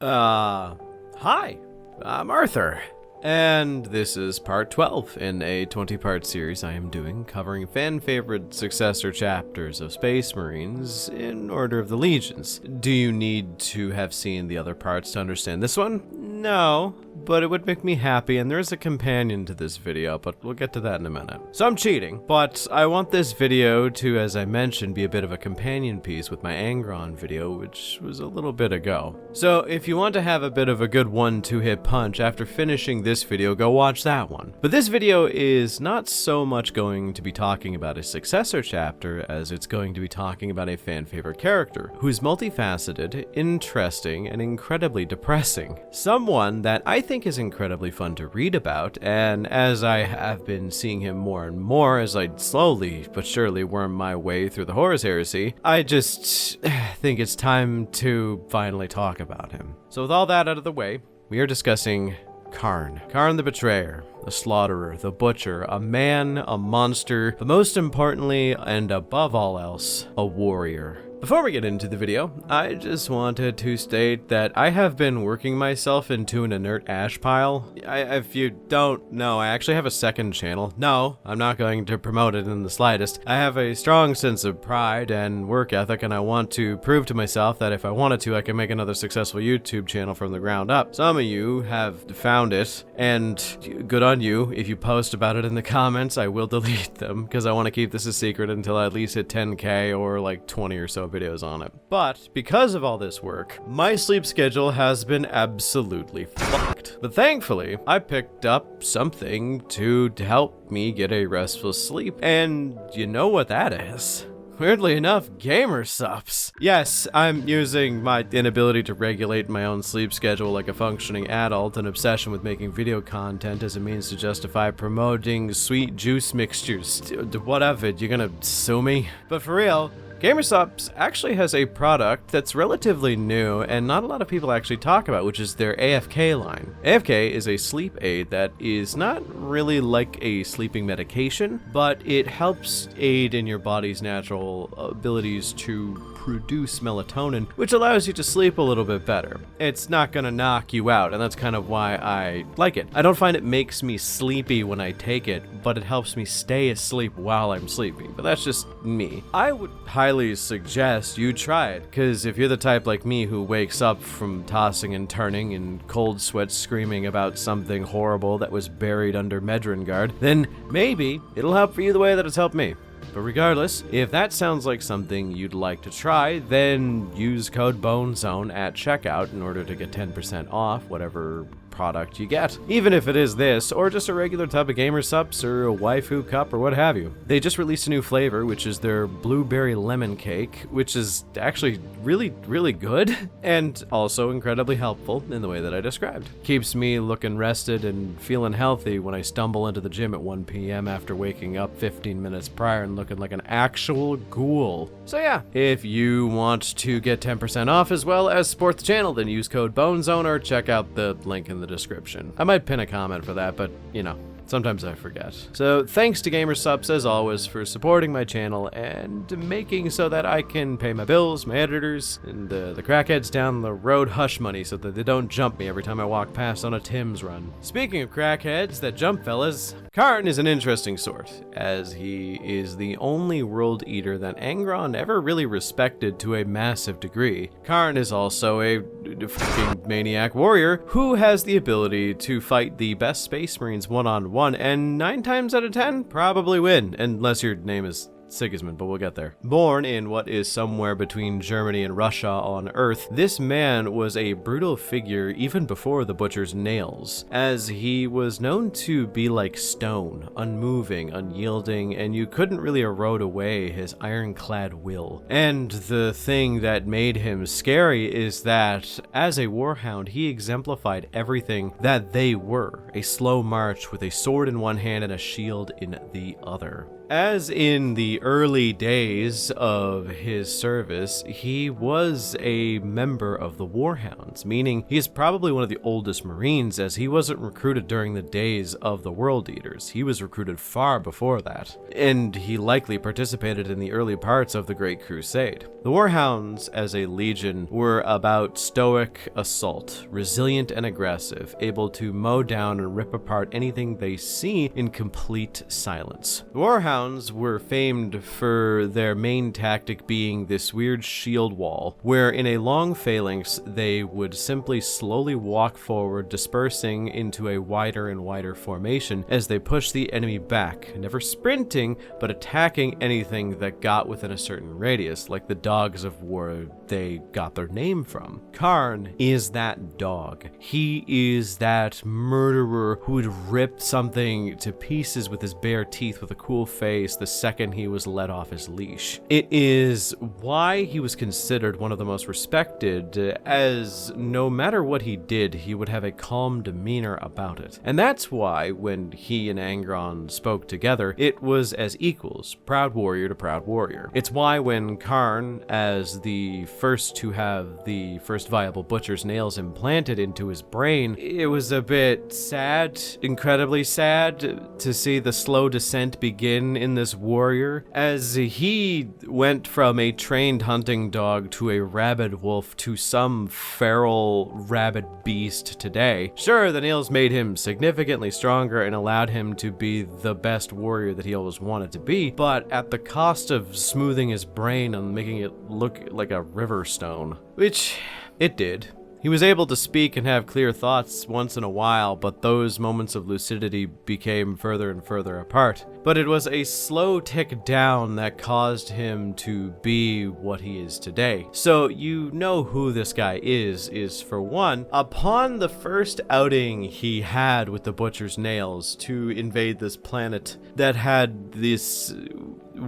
Hi, I'm Arthur, and this is part 12 in a 20-part series I am doing covering fan-favorite successor chapters of Space Marines in order of the legions. Do you need to have seen the other parts to understand this one? No, but it would make me happy, and there is a companion to this video, but we'll get to that in a minute. So I'm cheating, but I want this video to, as I mentioned, be a bit of a companion piece with my Angron video, which was a little bit ago. So if you want to have a bit of a good 1-2 hit punch after finishing this video, go watch that one. But this video is not so much going to be talking about a successor chapter as it's going to be talking about a fan favorite character who's multifaceted, interesting, and incredibly depressing. Someone that I think is incredibly fun to read about, and as I have been seeing him more and more as I slowly but surely worm my way through the Horus Heresy, I just think it's time to finally talk about him. So with all that out of the way, we are discussing Kharn. Kharn the Betrayer, the Slaughterer, the Butcher, a man, a monster, but most importantly, and above all else, a warrior. Before we get into the video, I just wanted to state that I have been working myself into an inert ash pile. If you don't know, I actually have a second channel. No, I'm not going to promote it in the slightest. I have a strong sense of pride and work ethic, and I want to prove to myself that if I wanted to, I can make another successful YouTube channel from the ground up. Some of you have found it, and good on you. If you post about it in the comments, I will delete them, because I want to keep this a secret until I at least hit 10K or like 20 or so videos on it. But because of all this work, my sleep schedule has been absolutely fucked. But thankfully, I picked up something to help me get a restful sleep, and you know what that is? Weirdly enough, gamer subs. Yes, I'm using my inability to regulate my own sleep schedule like a functioning adult, an obsession with making video content as a means to justify promoting sweet juice mixtures. Whatever, you're gonna sue me? But for real, GamerSupps actually has a product that's relatively new and not a lot of people actually talk about, which is their AFK line. AFK is a sleep aid that is not really like a sleeping medication, but it helps aid in your body's natural abilities to produce melatonin, which allows you to sleep a little bit better. It's not gonna knock you out, and that's kind of why I like it. I don't find it makes me sleepy when I take it, but it helps me stay asleep while I'm sleeping, but that's just me. I would highly suggest you try it, because if you're the type like me who wakes up from tossing and turning in cold sweats screaming about something horrible that was buried under Medrengard, then maybe it'll help for you the way that it's helped me. But regardless, if that sounds like something you'd like to try, then use code BONEZONE at checkout in order to get 10% off whatever product you get. Even if it is this, or just a regular tub of GamerSupps, or a waifu cup, or what have you. They just released a new flavor, which is their blueberry lemon cake, which is actually really good, and also incredibly helpful in the way that I described. Keeps me looking rested and feeling healthy when I stumble into the gym at 1 p.m. after waking up 15 minutes prior and looking like an actual ghoul. So yeah, if you want to get 10% off as well as support the channel, then use code BONEZONE or check out the link in the description. I might pin a comment for that, but you know, sometimes I forget. So thanks to GamerSupps as always for supporting my channel and making so that I can pay my bills, my editors, and the crackheads down the road hush money so that they don't jump me every time I walk past on a Tim's run. Speaking of crackheads that jump fellas, Kharn is an interesting sort, as he is the only world eater that Angron ever really respected to a massive degree. Kharn is also a fucking maniac warrior who has the ability to fight the best Space Marines one-on-one, and 9 times out of 10 probably win, unless your name is Sigman, but we'll get there. Born in what is somewhere between Germany and Russia on Earth, this man was a brutal figure even before the Butcher's nails, as he was known to be like stone, unmoving, unyielding, and you couldn't really erode away his ironclad will. And the thing that made him scary is that, as a warhound, he exemplified everything that they were, a slow march with a sword in one hand and a shield in the other. As in the early days of his service, he was a member of the Warhounds, meaning he is probably one of the oldest Marines, as he wasn't recruited during the days of the World Eaters. He was recruited far before that, and he likely participated in the early parts of the Great Crusade. The Warhounds, as a legion, were about stoic assault, resilient and aggressive, able to mow down and rip apart anything they see in complete silence. The Warhounds were famed for their main tactic being this weird shield wall, where in a long phalanx they would simply slowly walk forward, dispersing into a wider and wider formation as they pushed the enemy back, never sprinting, but attacking anything that got within a certain radius, like the dogs of war they got their name from. Kharn is that dog. He is that murderer who would rip something to pieces with his bare teeth with a cool face the second he was let off his leash. It is why he was considered one of the most respected, as no matter what he did, he would have a calm demeanor about it. And that's why when he and Angron spoke together, it was as equals, proud warrior to proud warrior. It's why when Kharn, as the first to have the first viable butcher's nails implanted into his brain, it was a bit sad, incredibly sad, to see the slow descent begin in this warrior, as he went from a trained hunting dog to a rabid wolf to some feral rabid beast today. Sure, the nails made him significantly stronger and allowed him to be the best warrior that he always wanted to be, but at the cost of smoothing his brain and making it look like a river stone, which it did. He was able to speak and have clear thoughts once in a while, but those moments of lucidity became further and further apart. But it was a slow tick down that caused him to be what he is today. So you know who this guy is for one, upon the first outing he had with the Butcher's Nails to invade this planet that had this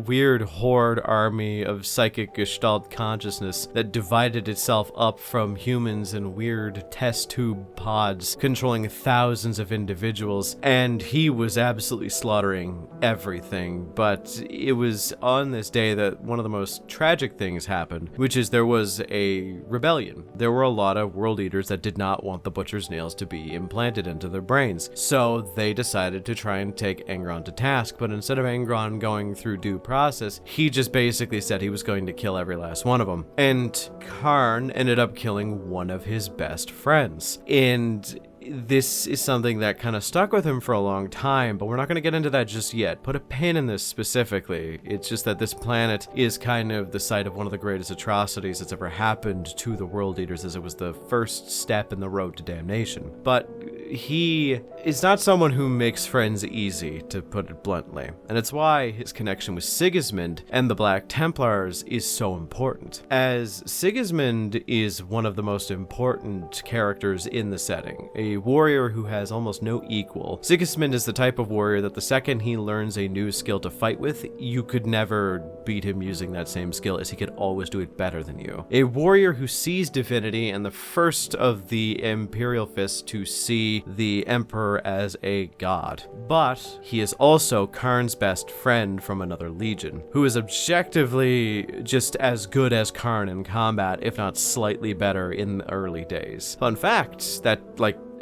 weird horde army of psychic gestalt consciousness that divided itself up from humans in weird test tube pods controlling thousands of individuals, and he was absolutely slaughtering everything. But it was on this day that one of the most tragic things happened, which is there was a rebellion. There were a lot of world eaters that did not want the Butcher's Nails to be implanted into their brains, so they decided to try and take Angron to task. But instead of Angron going through due process, he just basically said he was going to kill every last one of them. And Kharn ended up killing one of his best friends. And this is something that kind of stuck with him for a long time, but we're not going to get into that just yet. Put a pin in this specifically. It's just that this planet is kind of the site of one of the greatest atrocities that's ever happened to the World Eaters, as it was the first step in the road to damnation. But he is not someone who makes friends easy, to put it bluntly. And it's why his connection with Sigismund and the Black Templars is so important, as Sigismund is one of the most important characters in the setting. A warrior who has almost no equal. Sigismund is the type of warrior that the second he learns a new skill to fight with, you could never beat him using that same skill, as he could always do it better than you. A warrior who sees divinity, and the first of the Imperial Fists to see the Emperor as a god. But he is also Kharn's best friend from another legion, who is objectively just as good as Kharn in combat, if not slightly better in the early days. Fun fact that,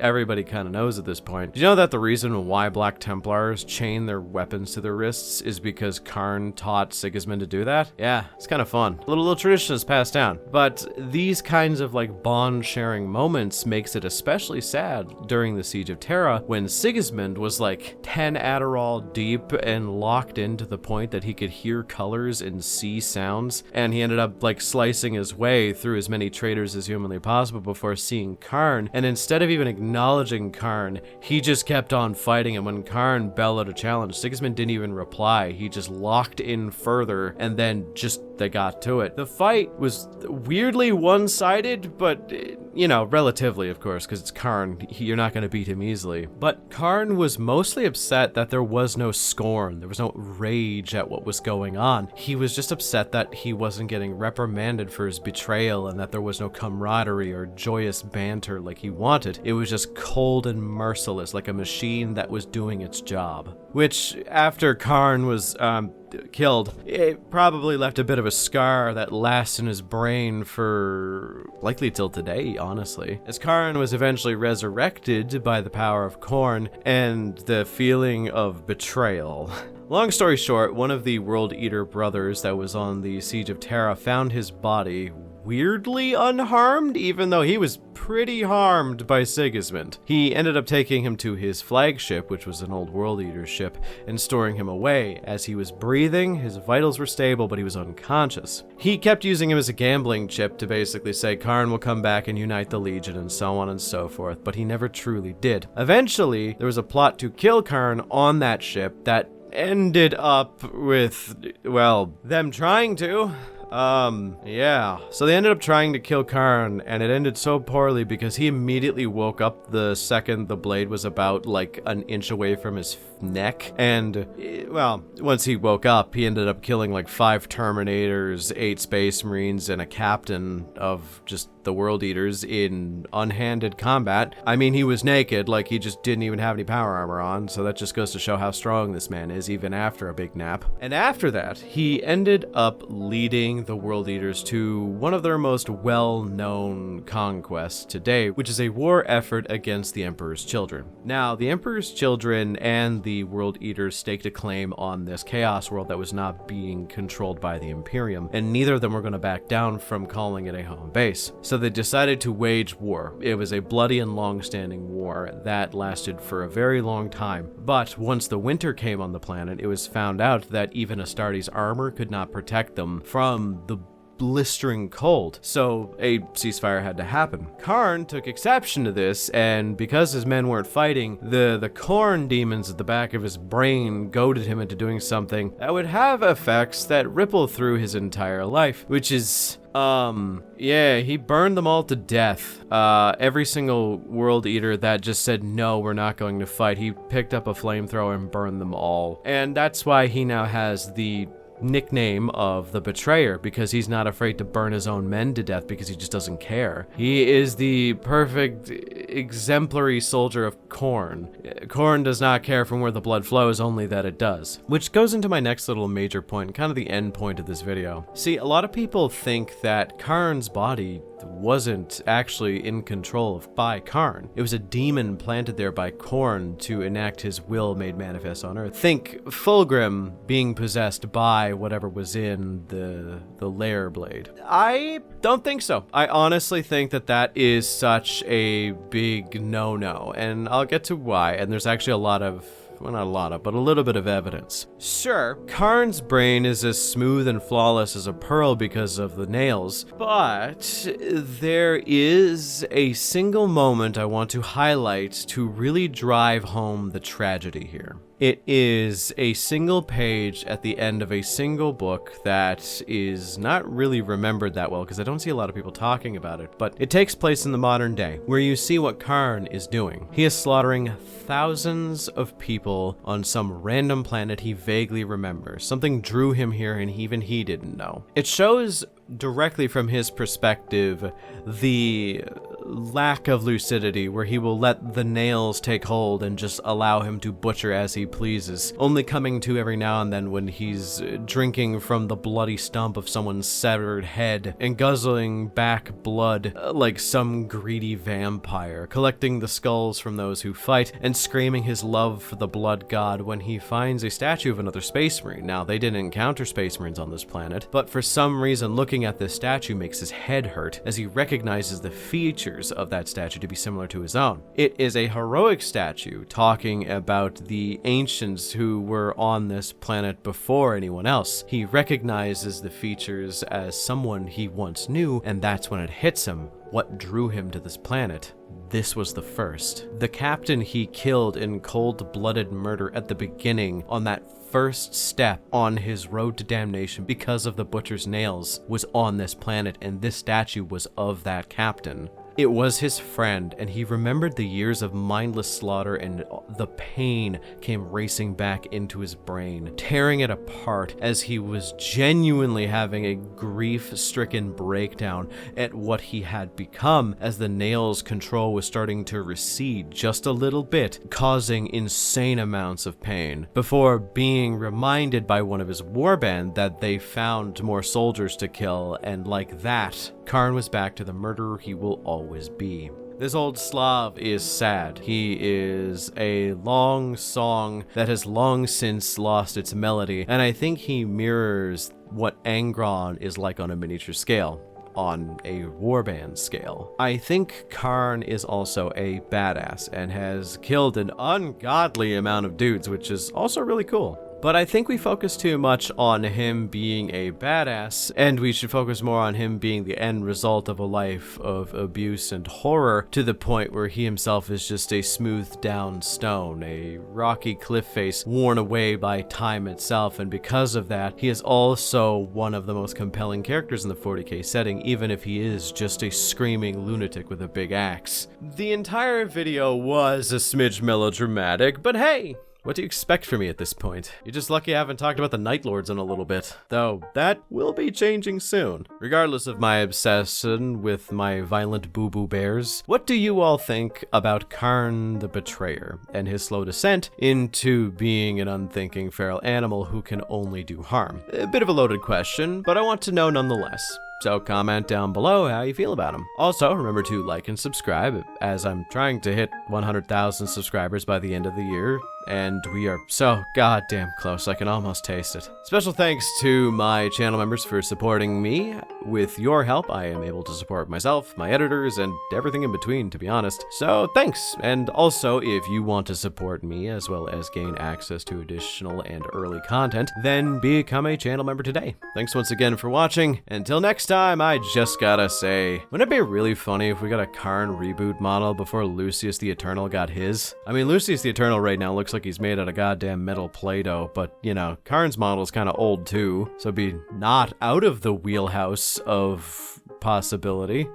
everybody kind of knows at this point. Did you know that the reason why Black Templars chain their weapons to their wrists is because Kharn taught Sigismund to do that? Yeah, it's kind of fun. A little tradition is passed down. But these kinds of bond-sharing moments makes it especially sad during the Siege of Terra, when Sigismund was 10 Adderall deep and locked in to the point that he could hear colors and see sounds, and he ended up slicing his way through as many traitors as humanly possible before seeing Kharn, and instead of even acknowledging Kharn, he just kept on fighting, and when Kharn bellowed a challenge, Sigismund didn't even reply. He just locked in further, and then they got to it. The fight was weirdly one-sided, but relatively, of course, because it's Kharn. You're not going to beat him easily. But Kharn was mostly upset that there was no scorn. There was no rage at what was going on. He was just upset that he wasn't getting reprimanded for his betrayal, and that there was no camaraderie or joyous banter like he wanted. It was just cold and merciless, like a machine that was doing its job. which after Kharn was killed, it probably left a bit of a scar that lasts in his brain for likely till today, honestly. As Kharn was eventually resurrected by the power of Kharn and the feeling of betrayal. Long story short, one of the World Eater brothers that was on the Siege of Terra found his body weirdly unharmed, even though he was pretty harmed by Sigismund. He ended up taking him to his flagship, which was an old World Eater ship, and storing him away. As he was breathing, his vitals were stable, but he was unconscious. He kept using him as a gambling chip to basically say Kharn will come back and unite the Legion and so on and so forth, but he never truly did. Eventually, there was a plot to kill Kharn on that ship that ended up with, well, them trying to. Yeah. So they ended up trying to kill Kharn, and it ended so poorly because he immediately woke up the second the blade was about like an inch away from his neck. And, well, once he woke up, he ended up killing like 5 Terminators, 8 Space Marines, and a captain of just the World Eaters in unhanded combat. I mean, he was naked, like he just didn't even have any power armor on, so that just goes to show how strong this man is, even after a big nap. And after that, he ended up leading the World Eaters to one of their most well-known conquests today, which is a war effort against the Emperor's Children. Now, the Emperor's Children and the World Eaters staked a claim on this Chaos world that was not being controlled by the Imperium, and neither of them were going to back down from calling it a home base. So they decided to wage war. It was a bloody and long-standing war that lasted for a very long time. But once the winter came on the planet, it was found out that even Astartes' armor could not protect them from the blistering cold, so a ceasefire had to happen. Kharn took exception to this, and because his men weren't fighting, the Kharn demons at the back of his brain goaded him into doing something that would have effects that ripple through his entire life, which is yeah, he burned them all to death. Every single World Eater that just said, no, we're not going to fight, he picked up a flamethrower and burned them all. And that's why he now has the nickname of the Betrayer, because he's not afraid to burn his own men to death because he just doesn't care. He is the perfect exemplary soldier of Kharn. Kharn does not care from where the blood flows, only that it does. Which goes into my next little major point, kind of the end point of this video. See, a lot of people think that Kharn's body wasn't actually in control by Kharn. It was a demon planted there by Kharn to enact his will made manifest on Earth. Think Fulgrim being possessed by whatever was in the lair blade. I don't think so. I honestly think that that is such a big no-no, and I'll get to why, and there's actually a lot of, well, not a lot of, but a little bit of evidence. Sure, Kharn's brain is as smooth and flawless as a pearl because of the nails, but there is a single moment I want to highlight to really drive home the tragedy here. It is a single page at the end of a single book that is not really remembered that well because I don't see a lot of people talking about it, but it takes place in the modern day where you see what Kharn is doing. He is slaughtering thousands of people on some random planet he vaguely remembers. Something drew him here and even he didn't know. It shows directly from his perspective the lack of lucidity where he will let the nails take hold and just allow him to butcher as he pleases, only coming to every now and then when he's drinking from the bloody stump of someone's severed head and guzzling back blood like some greedy vampire, collecting the skulls from those who fight and screaming his love for the blood god when he finds a statue of another space marine. Now, they didn't encounter space marines on this planet, but for some reason looking at this statue makes his head hurt as he recognizes the features of that statue to be similar to his own. It is a heroic statue talking about the ancients who were on this planet before anyone else. He recognizes the features as someone he once knew, and that's when it hits him. What drew him to this planet? This was the first. The captain he killed in cold-blooded murder at the beginning on that first step on his road to damnation because of the butcher's nails was on this planet, and this statue was of that captain. It was his friend, and he remembered the years of mindless slaughter, and the pain came racing back into his brain, tearing it apart as he was genuinely having a grief-stricken breakdown at what he had become as the nail's control was starting to recede just a little bit, causing insane amounts of pain, before being reminded by one of his warband that they found more soldiers to kill, and like that, Kharn was back to the murderer he will always be. This old Slav is sad. He is a long song that has long since lost its melody, and I think he mirrors what Angron is like on a miniature scale, on a warband scale. I think Kharn is also a badass and has killed an ungodly amount of dudes, which is also really cool. But I think we focus too much on him being a badass, and we should focus more on him being the end result of a life of abuse and horror, to the point where he himself is just a smoothed down stone, a rocky cliff face worn away by time itself, and because of that, he is also one of the most compelling characters in the 40k setting, even if he is just a screaming lunatic with a big axe. The entire video was a smidge melodramatic, but hey! What do you expect from me at this point? You're just lucky I haven't talked about the Night Lords in a little bit, though that will be changing soon. Regardless of my obsession with my violent boo-boo bears, what do you all think about Kharn the Betrayer and his slow descent into being an unthinking feral animal who can only do harm? A bit of a loaded question, but I want to know nonetheless. So comment down below how you feel about him. Also, remember to like and subscribe, as I'm trying to hit 100,000 subscribers by the end of the year, and we are so goddamn close, I can almost taste it. Special thanks to my channel members for supporting me. With your help, I am able to support myself, my editors, and everything in between, to be honest. So thanks! And also, if you want to support me, as well as gain access to additional and early content, then become a channel member today. Thanks once again for watching. Until next time, I just gotta say, wouldn't it be really funny if we got a Kharn reboot model before Lucius the Eternal got his? I mean, Lucius the Eternal right now looks like he's made out of goddamn metal Play-Doh, but, you know, Kharn's model is kind of old too, so be not out of the wheelhouse of possibility.